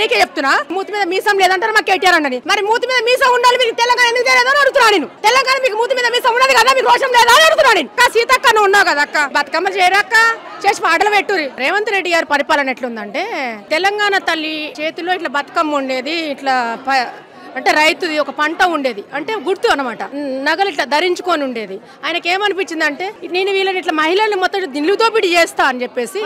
నీకే చెప్తున్నా. మూతి మీద మీసం లేదంటారు మా కేటీఆర్ అన్నది. మరి మూతి మీద మీసం ఉండాలి మీకు తెలంగాణ ఎందుకు తెలియదు అని అడుగుతున్నా నేను. తెలంగాణ మీకు మూతి మీద మీసం ఉన్నది కదా, మీకు రోషం లేదా అని అడుగుతున్నా నేను. సీతక్క నువ్వు ఉన్నావు కదా అక్క, బతుకమ్మ చేయరక్క, చేసి పాటలు పెట్టురి. రేవంత్ రెడ్డి గారి పరిపాలన ఎట్లుందంటే తెలంగాణ తల్లి చేతిలో ఇట్లా బతుకమ్మ ఉండేది, ఇట్లా అంటే రైతుది ఒక పంట ఉండేది, అంటే గుర్తు అనమాట. నగలు ఇట్లా ధరించుకొని ఉండేది. ఆయనకి ఏమనిపించింది అంటే నేను వీళ్ళని ఇట్లా మహిళల్ని మొత్తం నిలువు దోపిడీ చేస్తా అని చెప్పేసి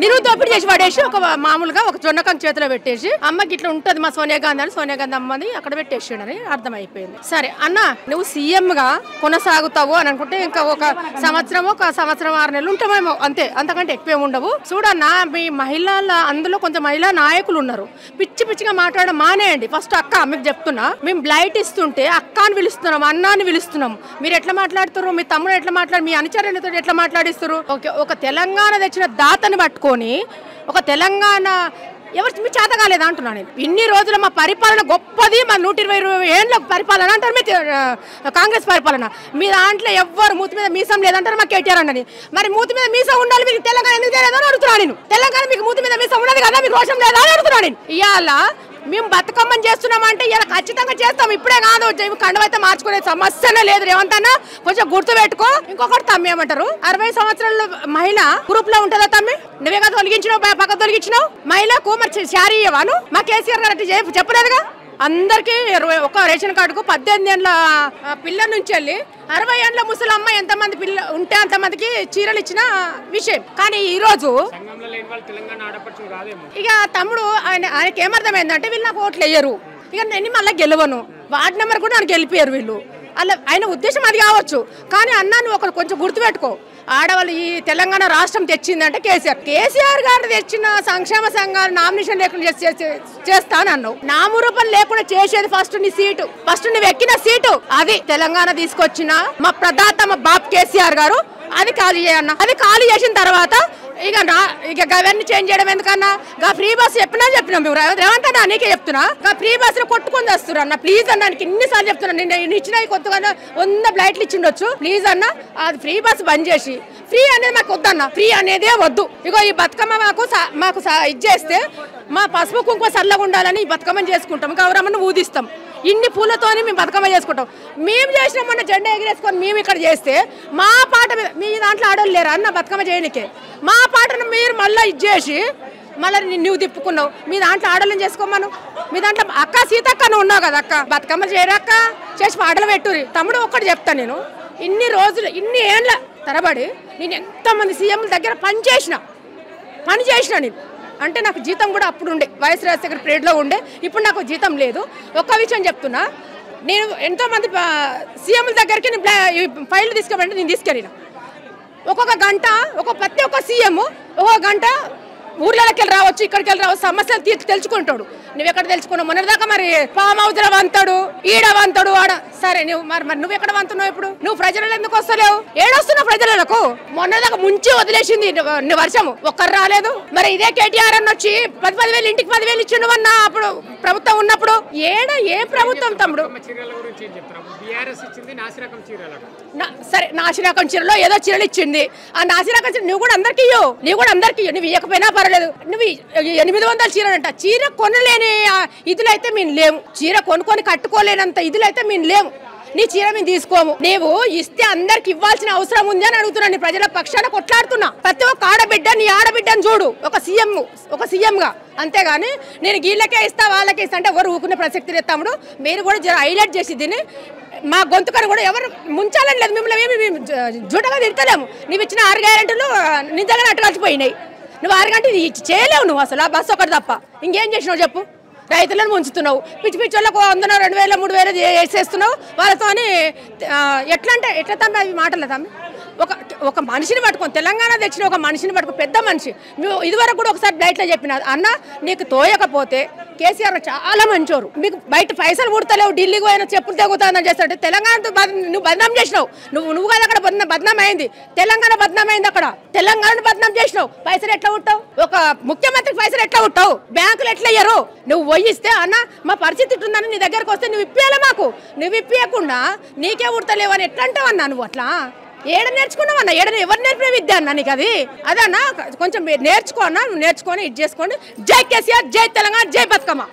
నిలువు దోపిడీ చేసి పడేసి ఒక మామూలుగా ఒక జొన్నకం చేతిలో పెట్టేసి అమ్మకి ఇట్లా ఉంటది మా సోనియా గాంధీ అని సోనియా గాంధీ అమ్మని అక్కడ పెట్టేసాడని అర్థమైపోయింది. సరే అన్న నువ్వు సీఎం గా కొనసాగుతావు అని అనుకుంటే ఇంకా ఒక సంవత్సరం 6 నెలలు ఉంటామేమో అంతే, అంతకంటే ఎక్కువ ఉండవు. చూడన్నా మీ మహిళల అందులో కొంచెం మహిళా నాయకులు ఉన్నారు, పిచ్చి పిచ్చిగా మాట్లాడడం మానేయండి. ఫస్ట్ అక్క మీకు చెప్తున్నా, మేము బ్లైట్ ఇస్తుంటే అక్క అని పిలుస్తున్నాం, అన్న అని పిలుస్తున్నాం. మీరు ఎట్లా మాట్లాడుతారు, మీ తమ్ముడు ఎట్లా మాట్లాడు, మీ అనుచరులతో ఎట్లా మాట్లాడిస్తారు? ఒక తెలంగాణ తెచ్చిన దాతని పట్టుకొని ఒక తెలంగాణ ఎవరు మీ చేత కాలేదా అంటున్నా నేను. ఇన్ని రోజుల మా పరిపాలన గొప్పది, మా 120 ఏళ్ళ పరిపాలన అంటారు మీ కాంగ్రెస్ పరిపాలన. మీ దాంట్లో ఎవ్వరు మూతి మీద మీసం లేదంటారు మా కేటీఆర్ అన్నది. మరి మూతి మీద మీసం ఉండాలి మీకు తెలంగాణ ఎందుకు తెలియదు అని అడుగుతున్నా నేను. తెలంగాణ మీకు మూతి మీద మీసం ఉన్నది కదా, మీకు రోషం లేదా అని అడుగుతున్నా నేను. ఇవాళ మేము బతుకమ్మని చేస్తున్నామంటే ఇలా ఖచ్చితంగా చేస్తాం, ఇప్పుడే కాదు. కండవైతే మార్చుకునే సమస్యనే లేదు. రేవంతన్నా కొంచెం గుర్తు పెట్టుకో. ఇంకొకటి తమ్మి ఏమంటారు, 60 సంవత్సరాల మహిళ గ్రూప్ లో ఉంటుందా తమ్మి? నువ్వే కదా తొలగించినావు, పక్క తొలగించినావు. మహిళకు మరి శారీ ఇవ్వను మా కేసీఆర్ గారు చెప్పలేదుగా. అందరికి ఒక రేషన్ కార్డుకు 18 ఏళ్ళ పిల్ల నుంచి వెళ్ళి 60 ఏళ్ళ ముసలమ్మ ఎంతమంది పిల్ల ఉంటే అంతమందికి చీరలు ఇచ్చిన విషయం. కానీ ఈ రోజు ఇక తమ్ముడు ఆయనకి ఏమర్థమైందంటే వీళ్ళు నాకు ఓట్లు వేయరు, ఇక నేను మళ్ళీ గెలవను, వార్డు నెంబర్ కూడా నాకు గెలిపారు వీళ్ళు. అలా ఆయన ఉద్దేశం అది కావచ్చు. కానీ అన్నా నువ్వు ఒక కొంచెం గుర్తుపెట్టుకో, ఆడవాళ్ళు ఈ తెలంగాణ రాష్ట్రం తెచ్చిందంటే కేసీఆర్ గారు తెచ్చిన సంక్షేమ సంఘాలు నామినేషన్ లేకుండా చేస్తానన్నావు. నామరూపం లేకుండా చేసేది ఫస్ట్ నీ సీటు, ఫస్ట్ నువ్వు ఎక్కిన సీటు అది తెలంగాణ తీసుకొచ్చిన మా ప్రదాత మా బాబు కేసీఆర్ గారు. అది ఖాళీ చేయన్నా, అది ఖాళీ చేసిన తర్వాత ఇక అవన్నీ చేంజ్ చేయడం ఎందుకన్నా. ఫ్రీ బస్ చెప్పినాం మేము. రేవంత్ అన్న నీకే చెప్తున్నా, ఫ్రీ బస్ లో కొట్టుకొని వస్తున్నా అన్న. ప్లీజ్ అన్న ఇన్నిసార్లు చెప్తున్నా, నేను ఇచ్చిన కొత్తగా 100 బ్లైట్లు ఇచ్చిండొచ్చు. ప్లీజ్ అన్న అది ఫ్రీ బస్ బంద్ చేసి, ఫ్రీ అనేది మాకు వద్దన్న, ఫ్రీ అనేదే వద్దు. ఇగో ఈ బతుకమ్మ మాకు ఇది చేస్తే మా పసుపు కుంకుమ చల్లగా ఉండాలని ఈ బతుకమ్మని చేసుకుంటాం, గౌరమ్మను ఊదిస్తాం. ఇన్ని పూలతోని మేము బతుకమ్మ చేసుకుంటాం. మేము చేసిన మొన్న జెండా ఎగిరేసుకొని మేము ఇక్కడ చేస్తే మా పాట మీద మీ దాంట్లో ఆడోళ్ళు లేరా అన్న బతుకమ్మ చేయడానికి? మా పాటను మీరు మళ్ళీ ఇది చేసి మళ్ళీ నువ్వు తిప్పుకున్నావు. మీ దాంట్లో ఆడోళ్ళని చేసుకోమను. మీ దాంట్లో అక్క సీతక్క నువ్వు ఉన్నావు కదా అక్క, బతుకమ్మ చేయరక్క, చేసి పాటలు పెట్టురి. తమ్ముడు ఒక్కటి చెప్తా, నేను ఇన్ని రోజులు ఇన్ని ఏళ్ళ తరబడి నేను ఎంతమంది సీఎంల దగ్గర పని చేసిన నేను. అంటే నాకు జీతం కూడా అప్పుడు ఉండే, వైఎస్ రాజశేఖర పీరియడ్లో ఉండే. ఇప్పుడు నాకు జీతం లేదు. ఒక్క విషయం చెప్తున్నా, నేను ఎంతోమంది సీఎంల దగ్గరికి ఫైల్ తీసుకెళ్ళంటే నేను తీసుకెళ్ళిన. ఒక్కొక్క గంట ప్రతి ఒక్క సీఎం ఒక్కొక్క గంట ఊర్లకి వెళ్ళి రావచ్చు, ఇక్కడికి వెళ్ళి రావచ్చు, సమస్యలు తెలుసుకుంటాడు. నువ్వు ఎక్కడ తెలుసుకున్నావు? మొన్నటిదాకా మరి ఫామ్ హౌస్ లో వంతాడు, ఈడ వంతాడు, ఆడ. సరే మరి నువ్వు ఎక్కడ వంతున్నావు? ఇప్పుడు నువ్వు ప్రజలలో ఎందుకు వస్తలేవు? ఏడొస్తున్నావు ప్రజలకు? మొన్నదాకా ముంచి వదిలేసింది వర్షము, ఒక్కరు రాలేదు. మరి ఇదే కేటీఆర్ అన్న వచ్చి 10,000 ఇంటికి 10,000 ఇచ్చిండు అన్న అప్పుడు ప్రభుత్వం ఉన్నప్పుడు. ఏ ప్రభుత్వం తమ్ముడు? సరే నాసిరకం చీరలో ఏదో చీరలు ఇచ్చింది. ఆ నాసిరకం చీర నువ్వు కూడా అందరికి నువ్వు ఇవ్వకపోయినా పర్వాలేదు. నువ్వు 800 చీరలు అంట. చీర కొనలేని ఇదులైతే మేము లేము, చీర కొనుక్కొని కట్టుకోలేనంత ఇదులైతే మేము లేము. నీ చీర మేము తీసుకోము. నీవు ఇస్తే అందరికి ఇవ్వాల్సిన అవసరం ఉంది అని అడుగుతున్నా. నీ ప్రజల పక్షాన కొట్లాడుతున్నా. ప్రతి ఒక్క ఆడబిడ్డ నీ ఆడబిడ్డని చూడు ఒక సీఎం గా, అంతేగాని నేను వీళ్ళకే ఇస్తా వాళ్ళకే ఇస్తా అంటే ఎవరు ఊకునే ప్రసక్తి లేదు తమ్ముడు. మీరు కూడా జర హైలైట్ చేసి దీన్ని మా గొంతుకని కూడా ఎవరు ముంచాలని లేదు. మిమ్మల్ని ఏమి జూటగా తిడతలేము. నువ్వు ఇచ్చిన 6 గ్యారెంటీలు నిజంగా అట్టగలిసిపోయినాయి. నువ్వు 6 గంటలు చేయాలేవు నువ్వు అసలు. ఆ బస్సు ఒకటి తప్ప ఇంకేం చేసినావు చెప్పు? రైతులను ముంచుతున్నావు, పిచ్చి వాళ్ళకు 100, 2,000, 3,000 వేసేస్తున్నావు. వాళ్ళతోని ఎట్లా తమ్మి అవి మాటలే తమ్మి. ఒక మనిషిని పట్టుకొని తెలంగాణ తెచ్చిన ఒక మనిషిని పట్టుకొని పెద్ద మనిషి నువ్వు ఇదివరకు కూడా ఒకసారి బ్లైట్లో చెప్పిన అన్న నీకు తోయకపోతే కేసీఆర్ చాలా మంచోరు, మీకు బయట పైసలు పుడతలేవు, ఢిల్లీకి పోయిన చెప్పులు తెగుతానని చేస్తాడు. తెలంగాణతో నువ్వు బదనాం చేసినావు. నువ్వు కదా అక్కడ బదనాం అయింది, తెలంగాణ బదనాం అయింది. అక్కడ తెలంగాణను బదనాం చేసినావు. పైసలు ఎట్లా ఉంటావు? ఒక ముఖ్యమంత్రికి పైసలు ఎట్లా ఉంటావు? బ్యాంకులు ఎట్లా ఇయ్యరు? నువ్వు పోయిస్తే అన్న మా పరిస్థితి ఇట్టుందని నీ దగ్గరకు వస్తే నువ్వు ఇప్పేయాలి. మాకు నువ్వు ఇప్పేయకుండా నీకే ఉడతలేవు అని ఎట్లా అంటావు అన్నా? నువ్వు అట్లా ఏడ నేర్చుకున్నావన్నా ఎవరు నేర్పిన విద్య అన్న నీకు అదన్నా కొంచెం నేర్చుకో అన్న, నువ్వు నేర్చుకొని ఇది చేసుకోండి. జై కేసీఆర్, జై తెలంగాణ, జై బతుకమ్మ.